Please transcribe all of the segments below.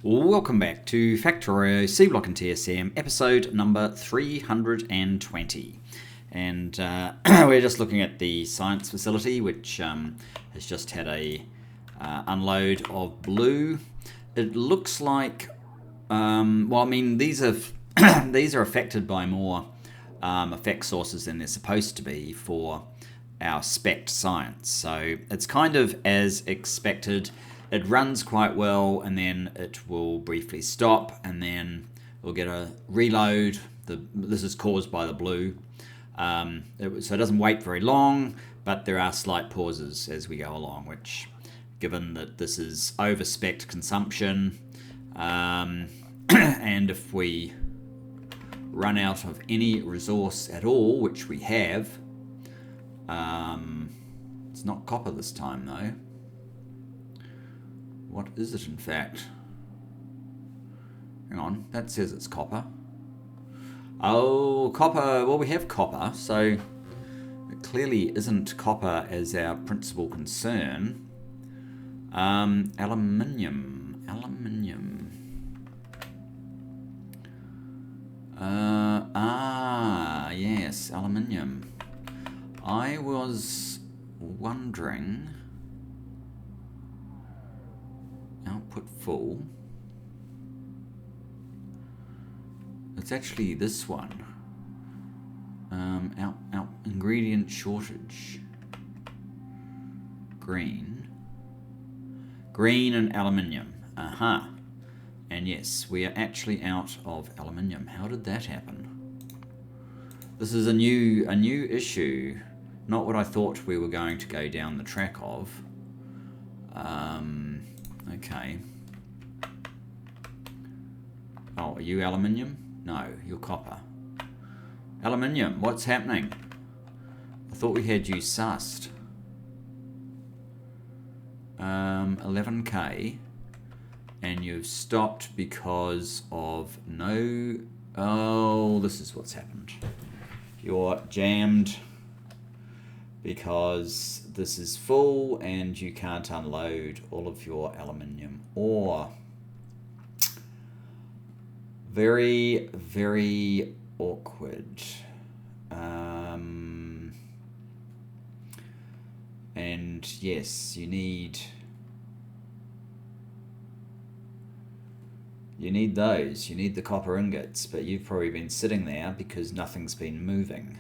Welcome back to Factorio, Seablock TSM, episode number 320. And we're just looking at the science facility, which has just had a unload of blue. It looks like, these are these are affected by more effect sources than they're supposed to be for our spec science. So it's kind of as expected. It runs quite well, and then it will briefly stop, and then we'll get a reload. This is caused by the blue. So it doesn't wait very long, but there are slight pauses as we go along, which, given that this is over-spec'd consumption, and if we run out of any resource at all, which we have, it's not copper this time though. What is it, in fact? Hang on, that says it's copper. Oh, copper. Well, we have copper, so it clearly isn't copper as our principal concern. Aluminium. Yes, aluminium. I was wondering... Output full. It's actually this one. Out ingredient shortage. Green and aluminium. And yes, we are actually out of aluminium. How did that happen? This is a new issue. Not what I thought we were going to go down the track of. Okay. Oh, are you aluminium? No, you're copper. Aluminium, what's happening? I thought we had you sussed. 11k. And you've stopped because of no... Oh, this is what's happened. You're jammed because this is full and you can't unload all of your aluminium ore. Very, very awkward. And yes, you need those. You need the copper ingots, but you've probably been sitting there because nothing's been moving.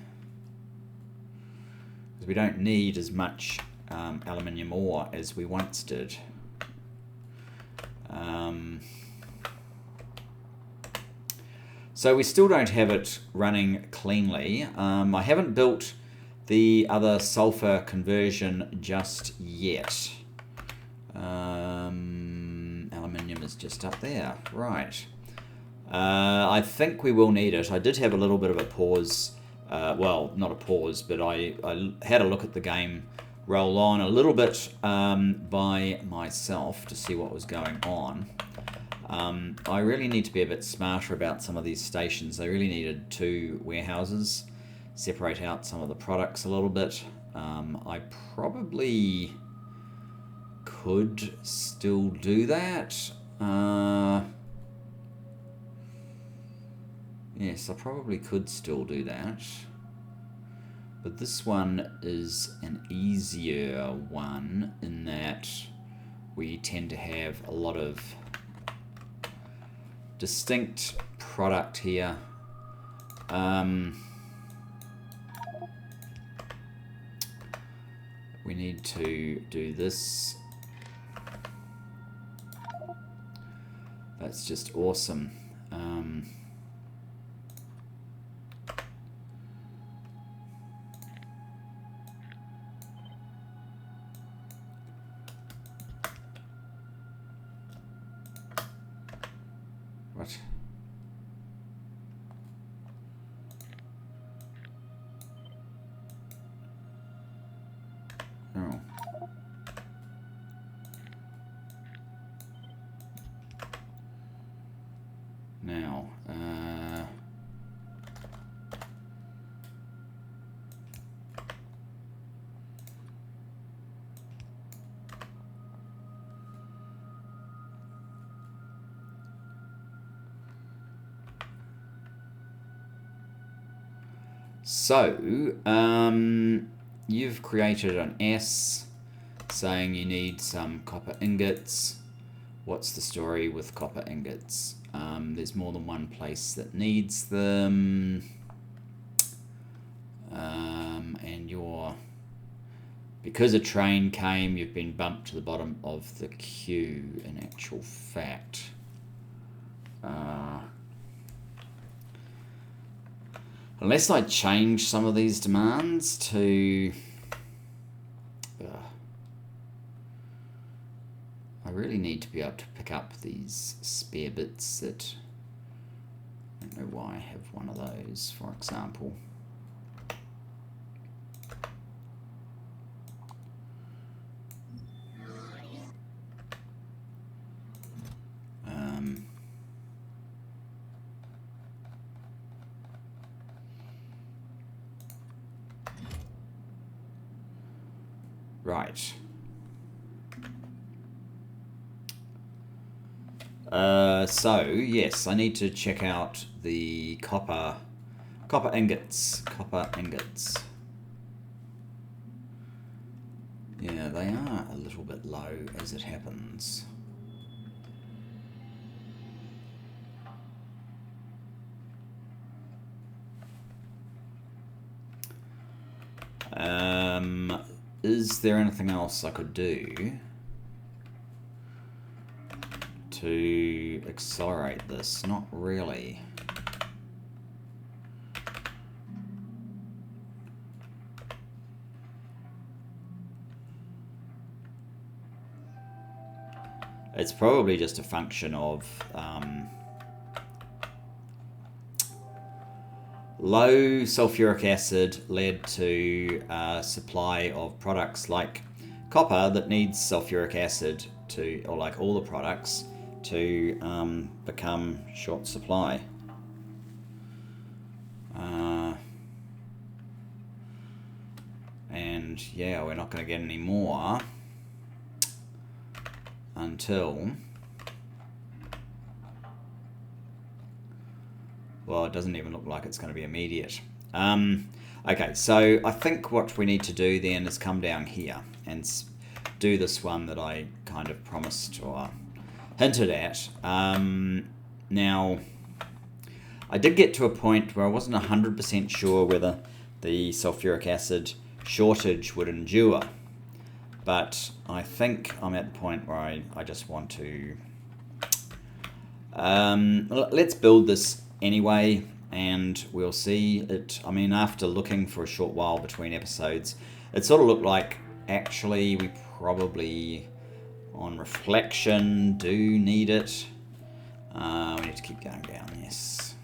We don't need as much aluminium ore as we once did. So we still don't have it running cleanly. I haven't built the other sulfur conversion just yet. Aluminium is just up there, right. I think we will need it. I did have a little bit of a pause. Well, not a pause, but I had a look at the game roll on a little bit by myself to see what was going on. I really need to be a bit smarter about some of these stations. I really needed 2 warehouses, separate out some of the products a little bit. I probably could still do that. Yes, I probably could still do that. But this one is an easier one in that we tend to have a lot of distinct product here. We need to do this. That's just awesome. What? Oh. Now, So, you've created an S saying you need some copper ingots. What's the story with copper ingots? There's more than one place that needs them. And because a train came, you've been bumped to the bottom of the queue, in actual fact. Unless I change some of these demands to... I really need to be able to pick up these spare bits that... I don't know why I have one of those, for example. Right. So yes, I need to check out the copper ingots. Copper ingots. Yeah, they are a little bit low as it happens. Is there anything else I could do to accelerate this? Not really. It's probably just a function of low sulfuric acid led to supply of products like copper that needs sulfuric acid to, or like all the products, to become short supply. And yeah, we're not going to get any more until... Well, it doesn't even look like it's going to be immediate. Okay, so I think what we need to do then is come down here and do this one that I kind of promised or hinted at. Now, I did get to a point where I wasn't 100% sure whether the sulfuric acid shortage would endure. But I think I'm at the point where I just want to... let's build this anyway, and we'll see it. I mean, after looking for a short while between episodes, it sort of looked like actually we probably, on reflection, do need it. We need to keep going down, yes.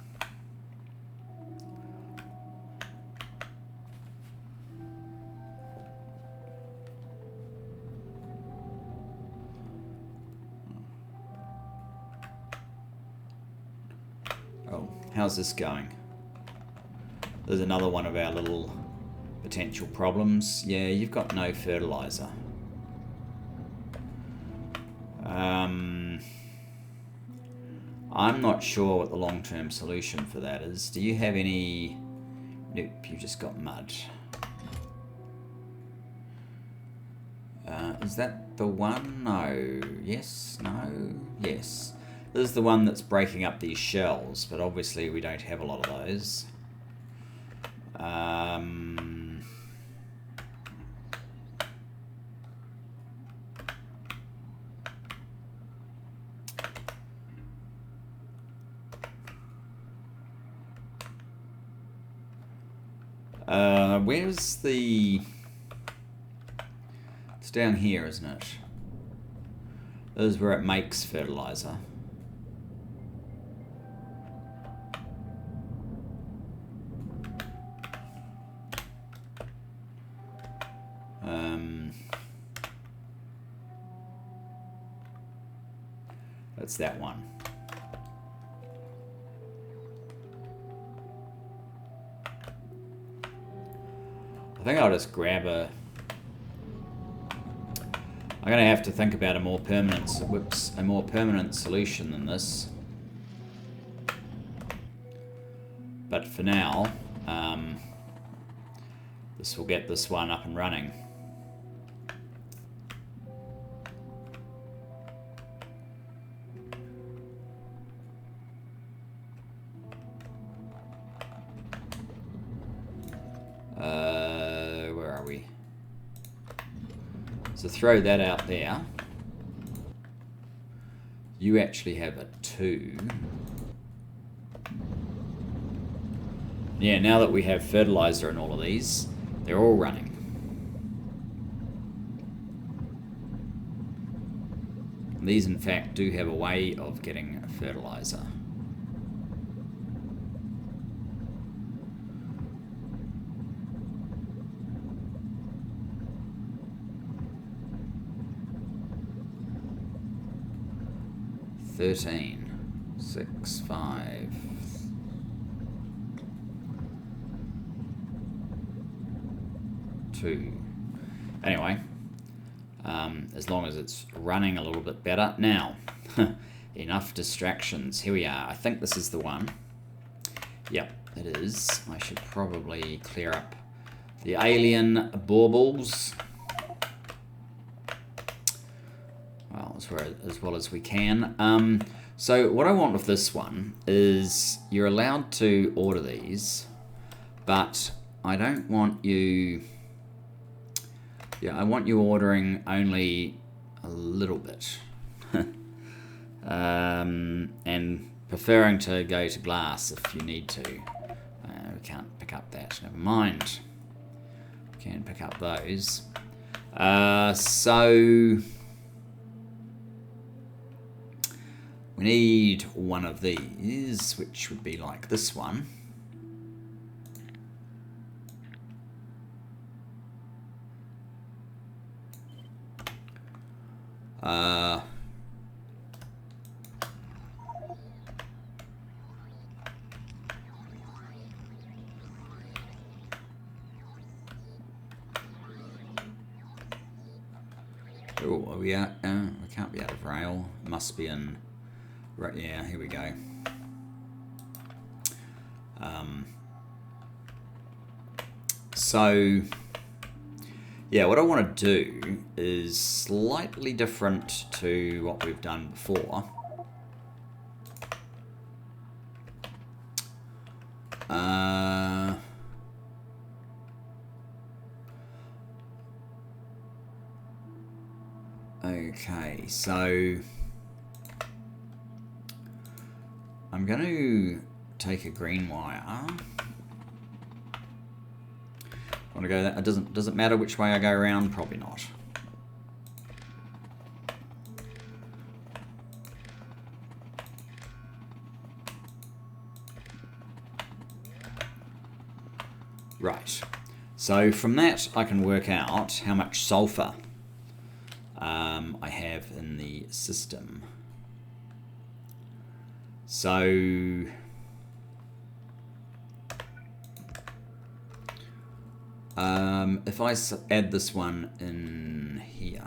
Oh, how's this going? There's another one of our little potential problems. Yeah, you've got no fertilizer. I'm not sure what the long-term solution for that is. Do you have any... Nope, you've just got mud. Is that the one? No. Yes? No? Yes. This is the one that's breaking up these shells, but obviously we don't have a lot of those. Where's the... It's down here, isn't it? This is where it makes fertilizer. That's that one. I think I'll just grab a... I'm going to have to think about a more permanent solution than this. But for now, this will get this one up and running. Where are we? So throw that out there. You actually have a 2. Yeah, now that we have fertilizer in all of these, they're all running. These, in fact, do have a way of getting fertilizer. $13, 6, 5. Anyway, as long as it's running a little bit better. Now, enough distractions. Here we are. I think this is the one. Yep, it is. I should probably clear up the alien baubles. Well, as well as we can. So what I want with this one is you're allowed to order these, but I don't want you... Yeah, I want you ordering only a little bit. And preferring to go to glass if you need to. We can't pick up that. Never mind. We can pick up those. So... we need one of these, which would be like this one. Oh, are we out? We can't be out of rail. Must be in. Right. Yeah. Here we go. So. Yeah, what I want to do is slightly different to what we've done before. Okay, so I'm going to take a green wire. Want to go that? Does it matter which way I go around? Probably not. Right. So from that I can work out how much sulfur I have in the system. So if I add this one in here,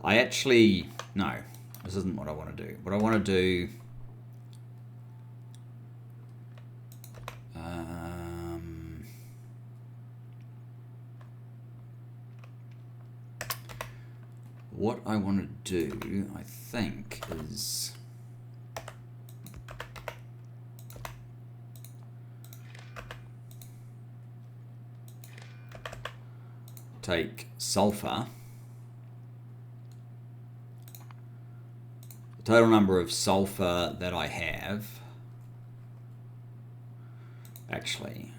I actually, no, this isn't what I want to do. What I want to do, what I want to do, I think, is take sulfur, the total number of sulfur that I have, actually,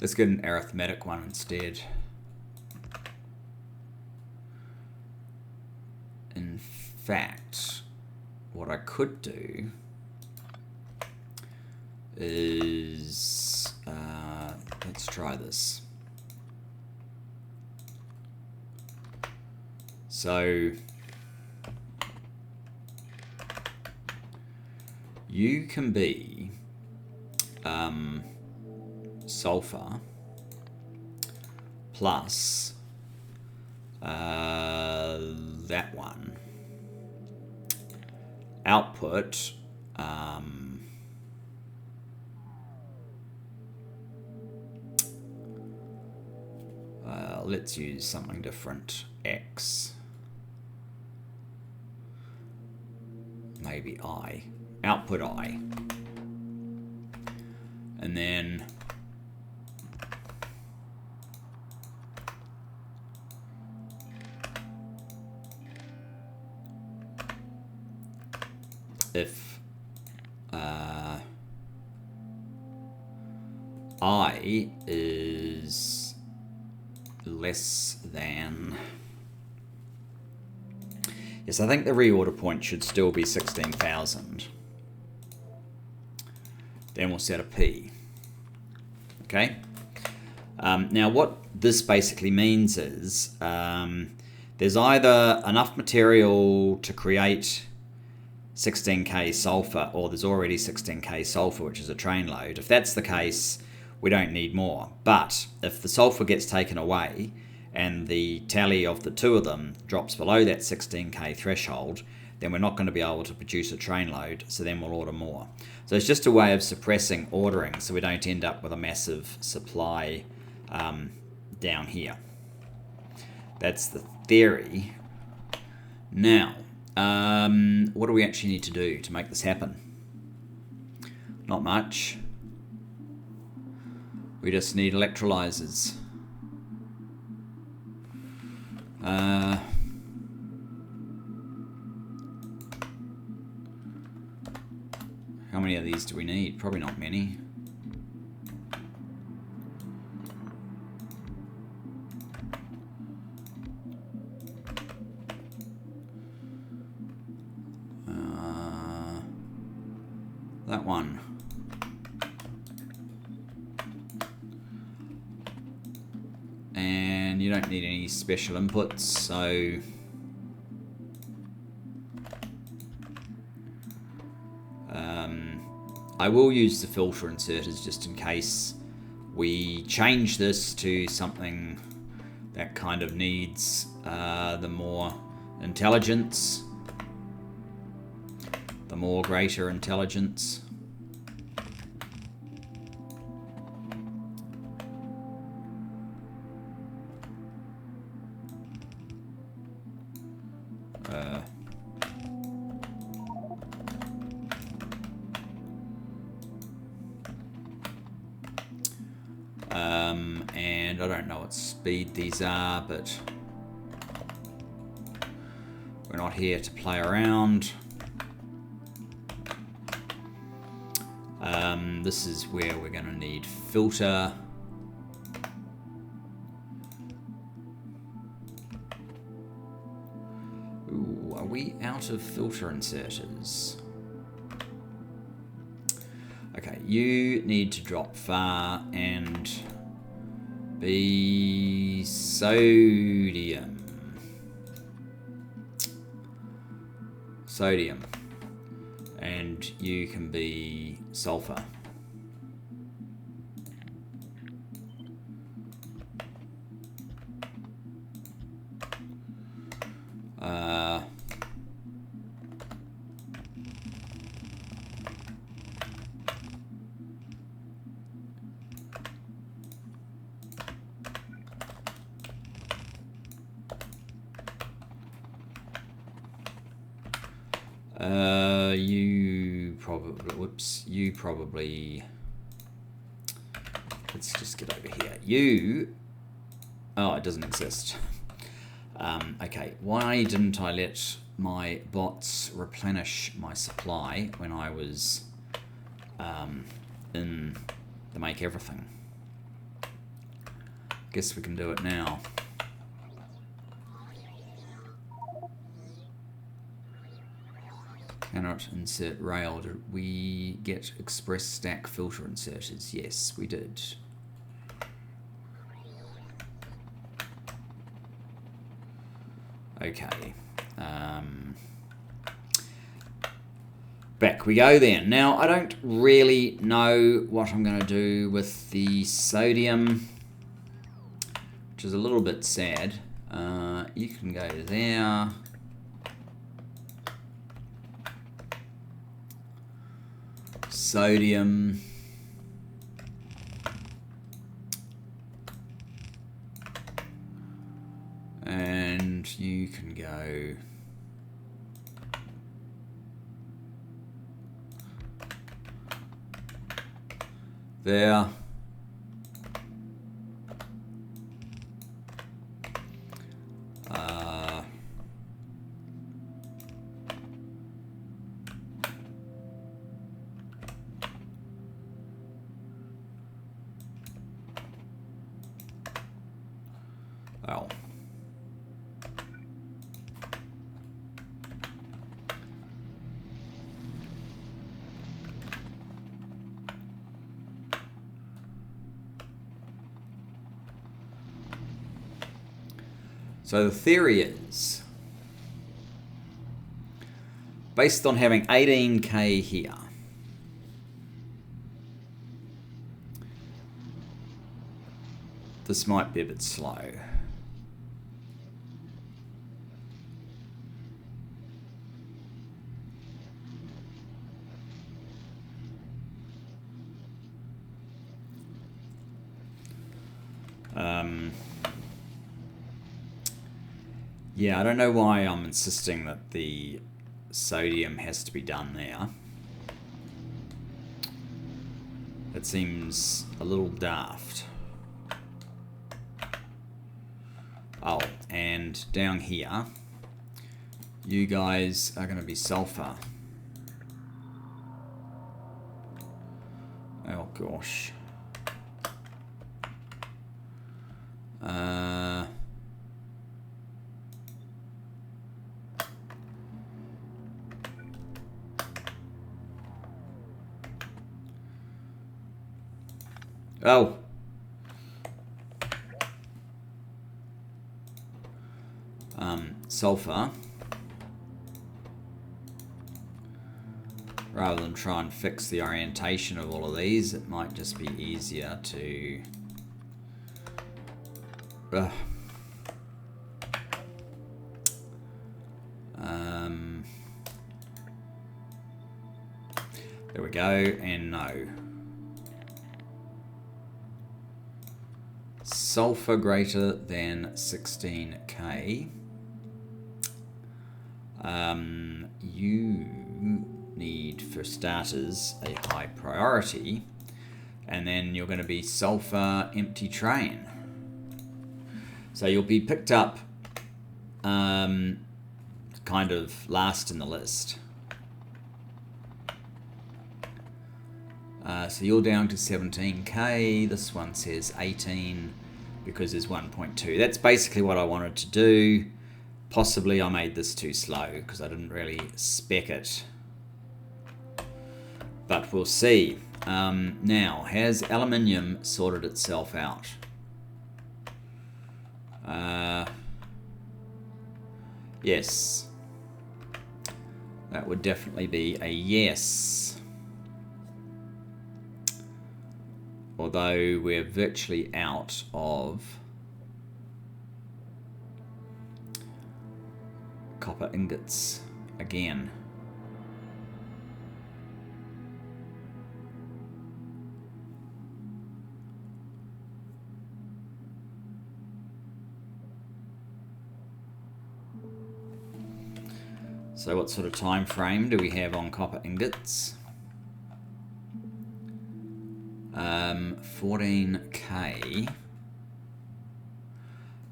let's get an arithmetic one instead. In fact, what I could do is, let's try this. So You can be sulfur plus that one. Output let's use something different. X. Maybe I. Output I. And then if I is less than... Yes, I think the reorder point should still be 16,000. Then we'll set a P. Okay? Now what this basically means is there's either enough material to create 16k sulfur, or there's already 16k sulfur, which is a train load. If that's the case, we don't need more. But if the sulfur gets taken away and the tally of the two of them drops below that 16k threshold, then we're not going to be able to produce a train load, so then we'll order more. So it's just a way of suppressing ordering so we don't end up with a massive supply down here. That's the theory. Now, what do we actually need to do to make this happen? Not much. We just need electrolyzers. How many of these do we need? Probably not many. That one. And you don't need any special inputs, so I will use the filter inserters just in case we change this to something that kind of needs the more intelligence, the more greater intelligence. And I don't know what speed these are, but we're not here to play around. This is where we're going to need filter. Ooh, are we out of filter inserters? Okay, you need to drop far and be sodium. Sodium. And you can be sulfur. You probably, let's just get over here. Oh, it doesn't exist. Okay, why didn't I let my bots replenish my supply when I was in the make everything? Guess we can do it now. Cannot insert rail. Did we get express stack filter inserters? Yes, we did. Okay. back we go then. Now, I don't really know what I'm going to do with the sodium, which is a little bit sad. You can go there. Sodium. And you can go there. Well. So the theory is, based on having 18k here, this might be a bit slow. Yeah, I don't know why I'm insisting that the sodium has to be done there. It seems a little daft. Oh, and down here, you guys are going to be sulfur. Oh gosh. Oh. Sulfur. Rather than try and fix the orientation of all of these, it might just be easier to... there we go, and no. Sulfur greater than 16k. You need, for starters, a high priority, and then you're going to be sulfur empty train. So you'll be picked up kind of last in the list. So you're down to 17k. This one says 18 because there's 1.2. That's basically what I wanted to do. Possibly I made this too slow because I didn't really spec it. But we'll see. Now, has aluminium sorted itself out? Yes. That would definitely be a yes. Although we're virtually out of copper ingots again. So what sort of time frame do we have on copper ingots? 14k.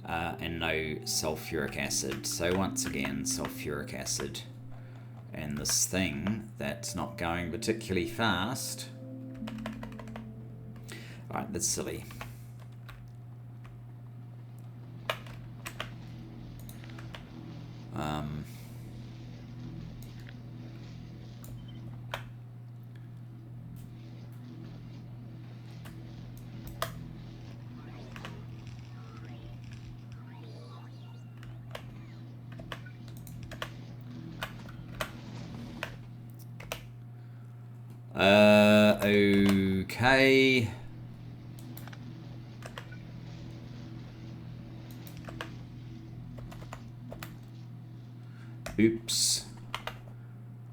And no sulfuric acid. So once again, sulfuric acid. And this thing that's not going particularly fast. Alright, that's silly. Okay. Oops.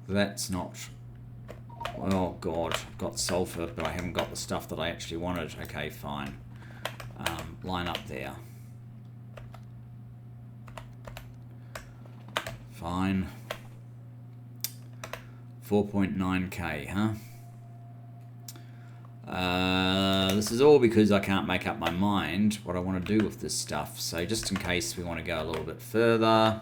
That's not... Oh god, I've got sulfur, but I haven't got the stuff that I actually wanted. Okay, fine. Line up there. Fine. 4.9k, huh? This is all because I can't make up my mind what I want to do with this stuff. So just in case we want to go a little bit further.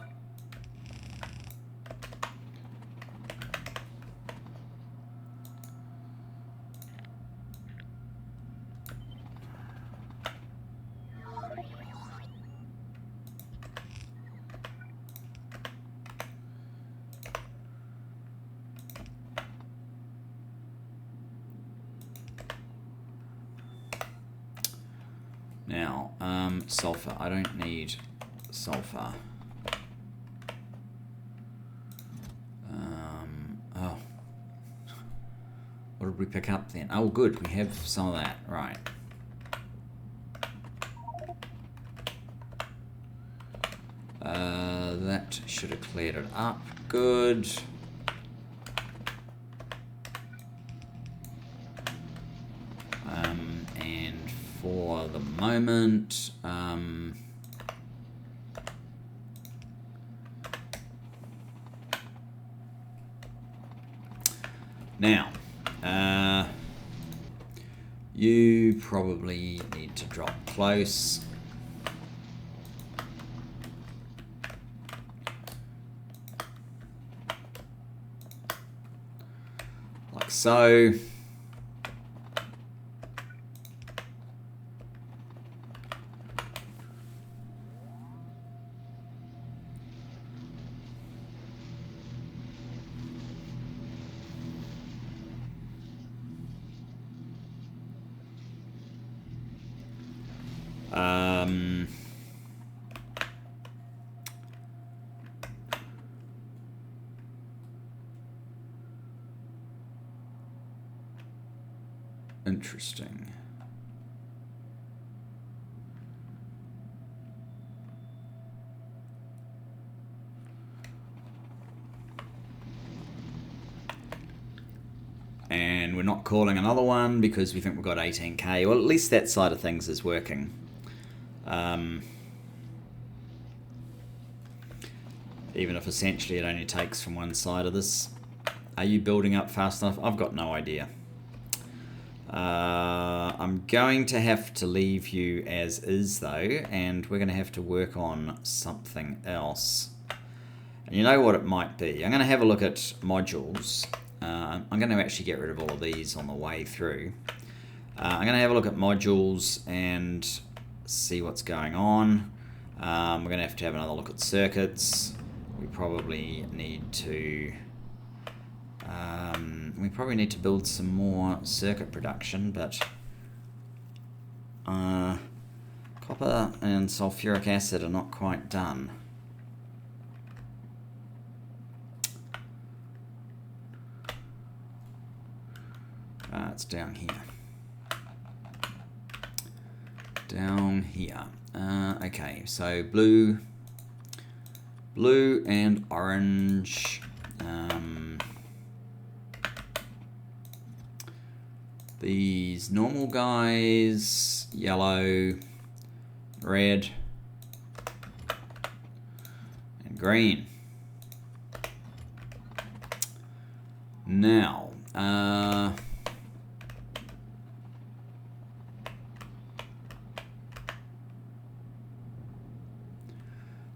Now, sulfur. I don't need sulfur. Oh. What did we pick up then? Oh, good. We have some of that. Right. That should have cleared it up. Good. And for the moment, now, you probably need to drop close. Like so. Interesting. And we're not calling another one because we think we've got 18k. Well, at least that side of things is working. Even if essentially it only takes from one side of this. Are you building up fast enough? I've got no idea. I'm going to have to leave you as is though, and we're going to have to work on something else. And you know what it might be. I'm going to have a look at modules. I'm going to actually get rid of all of these on the way through. I'm going to have a look at modules and see what's going on. We're going to have another look at circuits. We probably need to build some more circuit production, but copper and sulfuric acid are not quite done. It's down here. Down here. Okay, so blue and orange. These normal guys, yellow, red, and green. Now,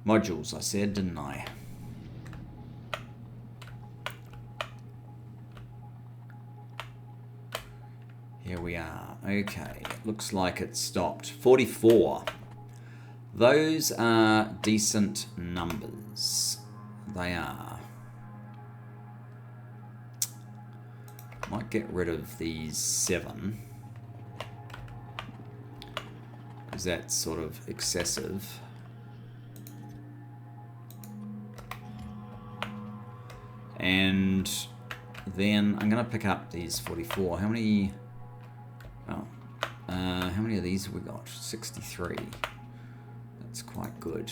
modules, I said, didn't I? Here we are. Okay, looks like it stopped. 44. Those are decent numbers. They are. Might get rid of these 7. Because that's sort of excessive. And then I'm going to pick up these 44. How many? Oh, how many of these have we got? 63. That's quite good.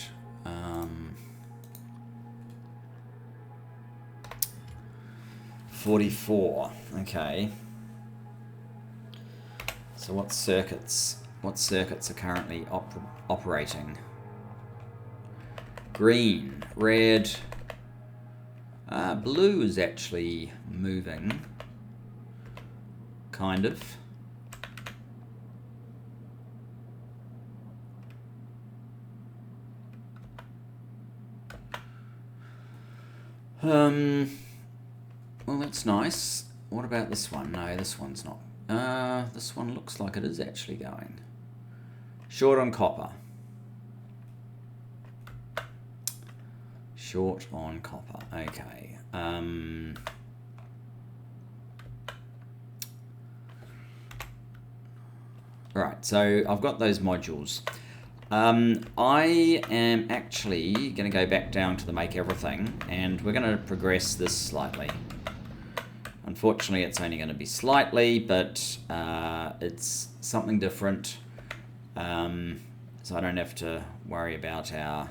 44. Okay. So what circuits? What circuits are currently operating? Green, red. Blue is actually moving. Kind of. Well, that's nice. What about this one? No, this one's not. This one looks like it is actually going. Short on copper. Short on copper. Okay. Right, so I've got those modules. I am actually going to go back down to the make everything, and we're going to progress this slightly. Unfortunately, it's only going to be slightly, but it's something different, so I don't have to worry about our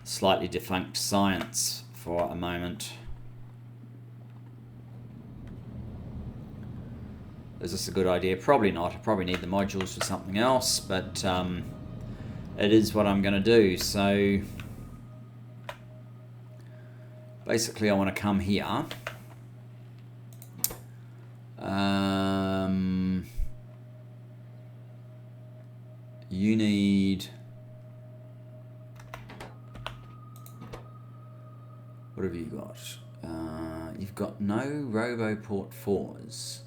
slightly defunct science for a moment. Is this a good idea? Probably not. I probably need the modules for something else, but it is what I'm going to do. So basically I want to come here. You need... What have you got? You've got no RoboPort 4s.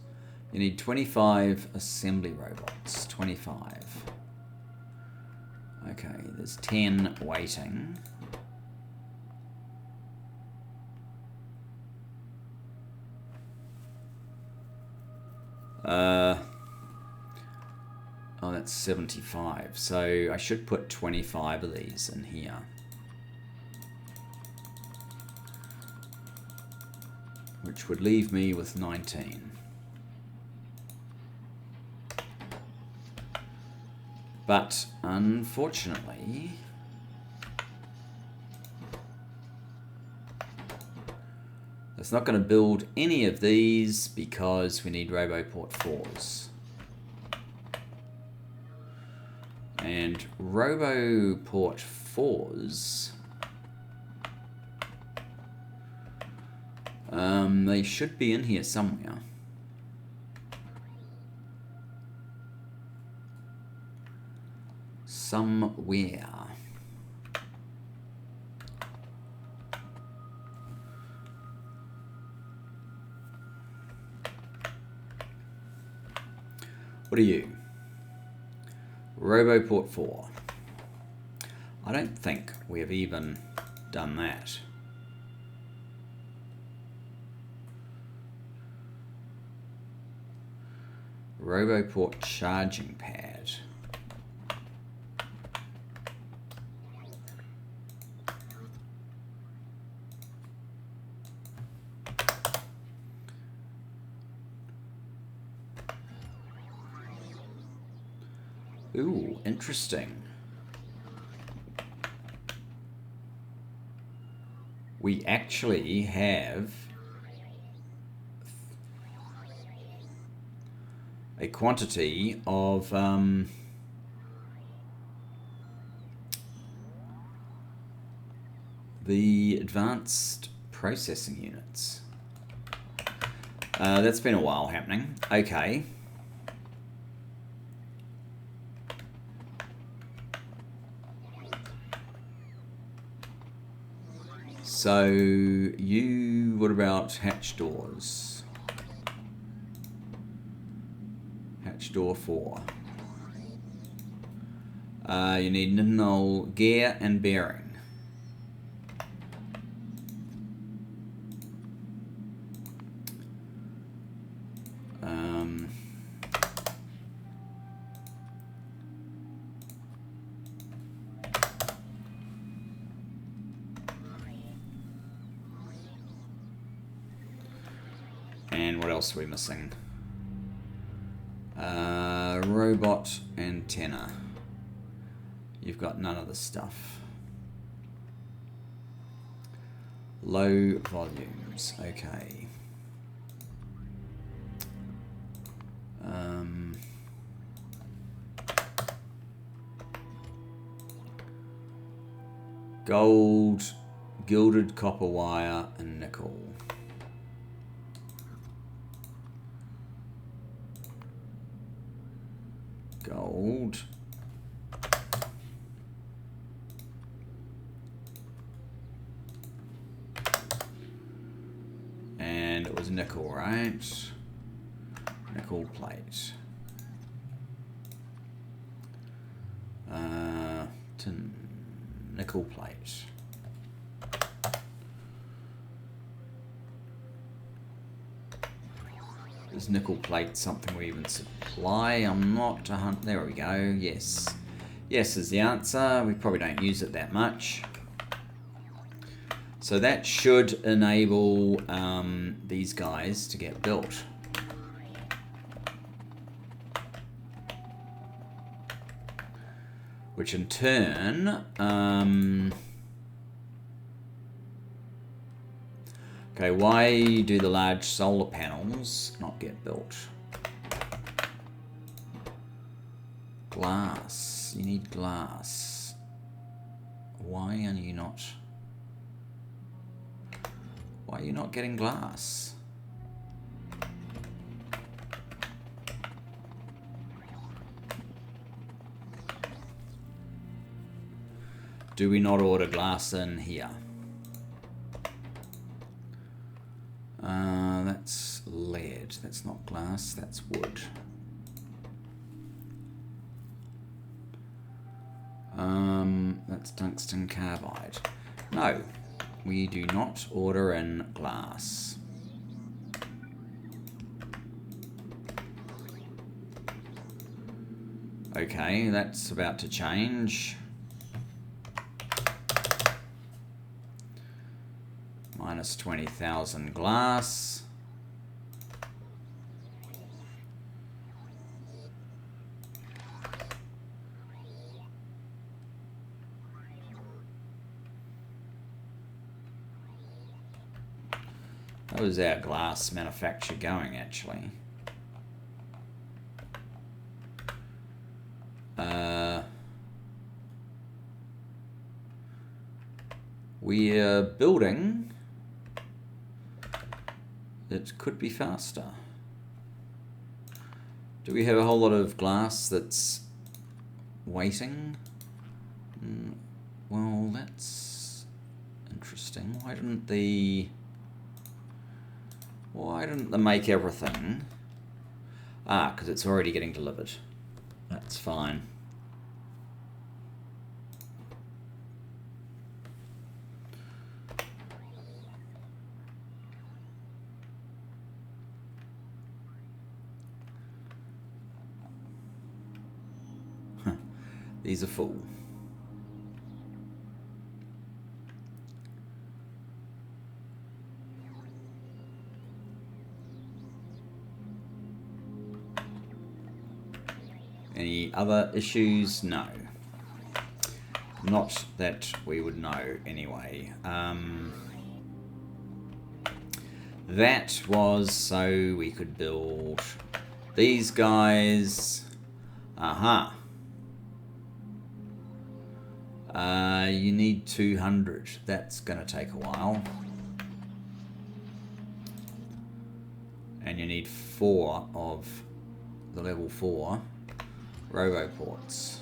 You need 25 assembly robots. 25. Okay, there's 10 waiting. Oh, that's 75. So I should put 25 of these in here. Which would leave me with 19. But unfortunately, it's not going to build any of these because we need RoboPort 4s. And RoboPort 4s, they should be in here somewhere. Somewhere. What are you? RoboPort 4. I don't think we have even done that. RoboPort charging pad. Ooh, interesting. We actually have a quantity of the advanced processing units. That's been a while happening. Okay. So what about hatch doors? Hatch door 4. You need null gear and bearing. else are we missing? Robot antenna. You've got none of the stuff. Low volumes. Okay. Gold, gilded copper wire, and nickel. Gold. And it was nickel, right? Nickel plate. Tin. Nickel plate. Is nickel plate something we even supply? I'm not there we go. Yes. Yes is the answer. We probably don't use it that much. So that should enable these guys to get built. Which in turn, okay, why do the large solar panels not get built? Glass, you need glass. Why are you not getting glass? Do we not order glass in here? That's lead. That's not glass. That's wood. That's tungsten carbide. No, we do not order in glass. Okay, that's about to change. Minus 20,000 glass. How is our glass manufacture going, actually? We're building. It could be faster. Do we have a whole lot of glass that's waiting? Well, that's interesting. Why didn't they make everything? Ah, because it's already getting delivered. That's fine. These are full. Any other issues? No. Not that we would know anyway. That was so we could build these guys. Aha. You need 200. That's going to take a while. And you need 4 of the level 4 roboports.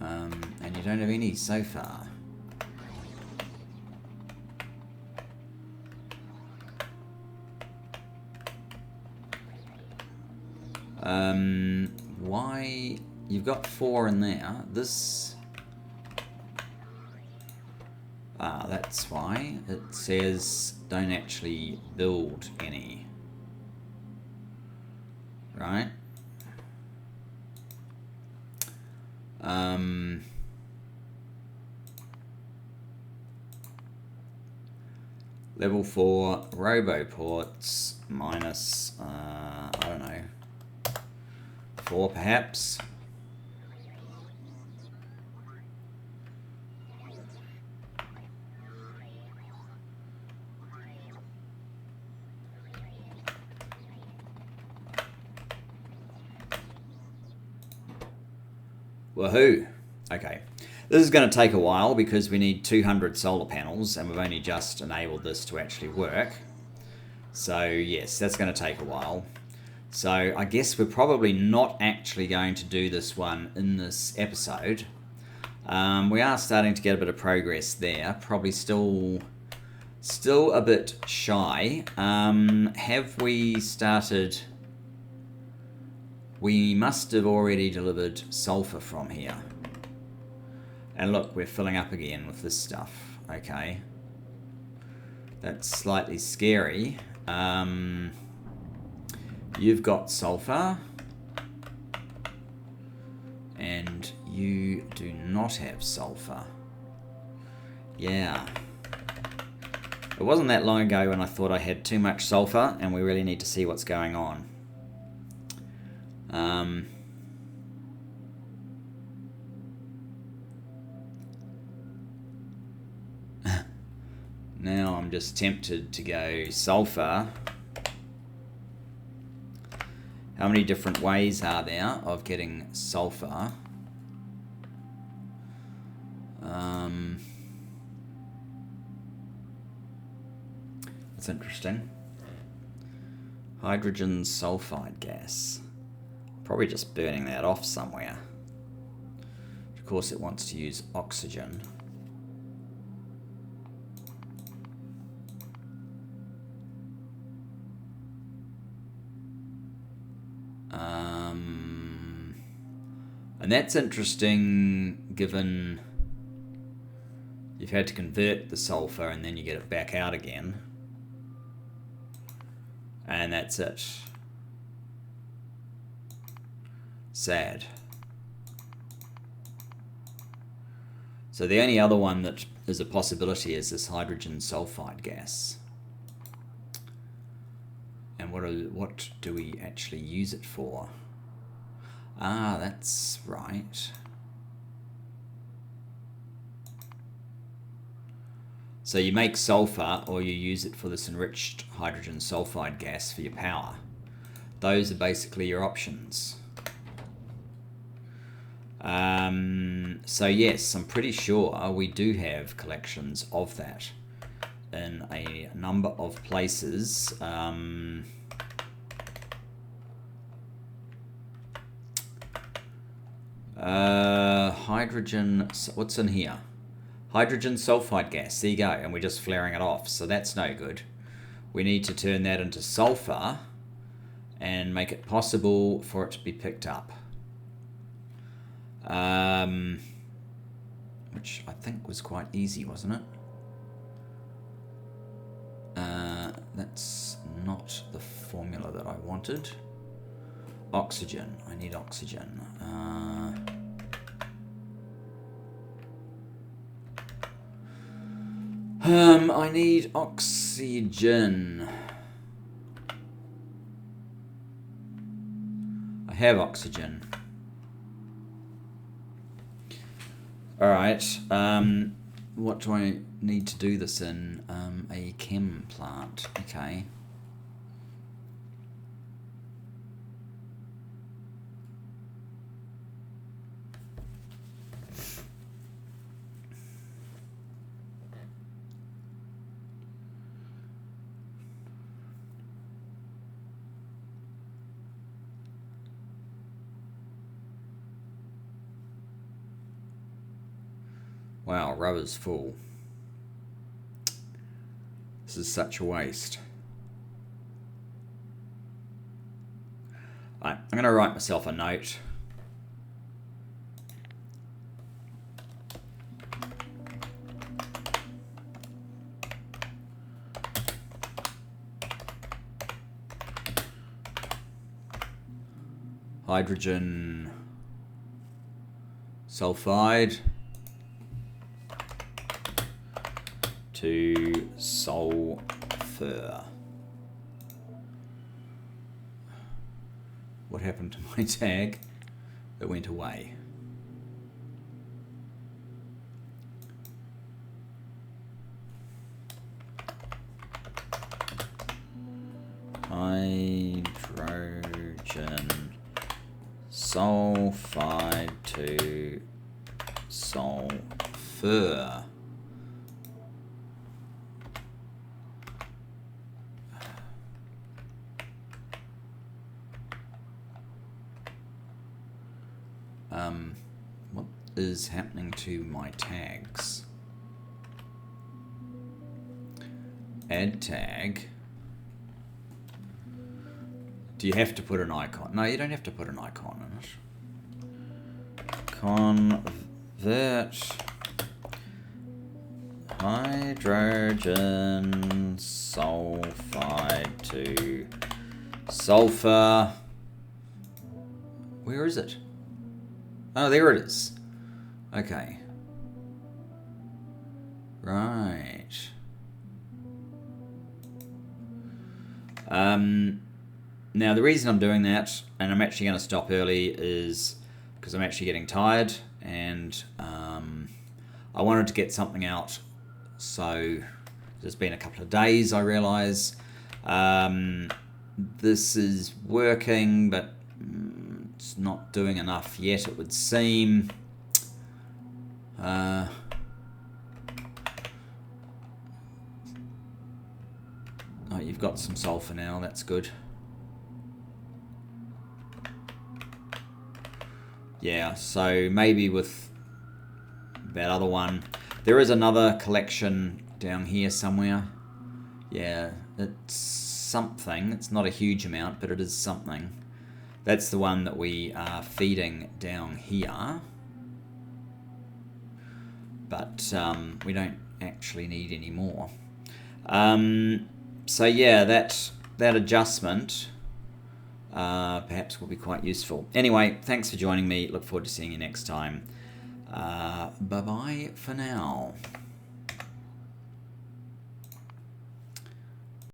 And you don't have any so far. Why? You've got 4 in there. This... Ah, that's why. It says don't actually build any. Right? Level 4 roboports minus, I don't know, 4 perhaps. Woohoo! Okay. This is going to take a while because we need 200 solar panels and we've only just enabled this to actually work. So yes, that's going to take a while. So I guess we're probably not actually going to do this one in this episode. We are starting to get a bit of progress there. Probably still a bit shy. Have we started... We must have already delivered sulfur from here. And look, we're filling up again with this stuff. Okay. That's slightly scary. You've got sulfur. And you do not have sulfur. Yeah. It wasn't that long ago when I thought I had too much sulfur, and we really need to see what's going on. Now I'm just tempted to go sulfur. How many different ways are there of getting sulfur? That's interesting. Hydrogen sulfide gas. Probably just burning that off somewhere. Of course it wants to use oxygen. And that's interesting given you've had to convert the sulfur and then you get it back out again. And that's it. Sad. So the only other one that is a possibility is this hydrogen sulfide gas. And what do we actually use it for? Ah, that's right. So you make sulfur or you use it for this enriched hydrogen sulfide gas for your power. Those are basically your options. So yes, I'm pretty sure we do have collections of that in a number of places. Hydrogen, what's in here? Hydrogen sulfide gas, there you go, and we're just flaring it off, so that's no good. We need to turn that into sulfur and make it possible for it to be picked up. Which I think was quite easy, wasn't it? That's not the formula that I wanted. Oxygen, I need oxygen. I need oxygen. I have oxygen. Alright, what do I need to do this in? A chem plant, okay. Wow, rubber's full. This is such a waste. Right, I'm going to write myself a note. Hydrogen sulfide to Sulfur. What happened to my tag? It went away. Hydrogen sulfide to sulfur. What is happening to my tags? Add tag. Do you have to put an icon? No, you don't have to put an icon in it. Convert hydrogen sulfide to sulfur. Where is it? Oh, there it is. Okay. Right. Now the reason I'm doing that, and I'm actually going to stop early, is because I'm actually getting tired, and I wanted to get something out. So there's been a couple of days, I realise. This is working, but it's not doing enough yet, it would seem. Oh, you've got some sulfur now, that's good. Yeah, so maybe with that other one. There is another collection down here somewhere. Yeah, it's something. It's not a huge amount, but it is something. That's the one that we are feeding down here. But we don't actually need any more. So yeah, that adjustment perhaps will be quite useful. Anyway, thanks for joining me. Look forward to seeing you next time. Bye-bye for now.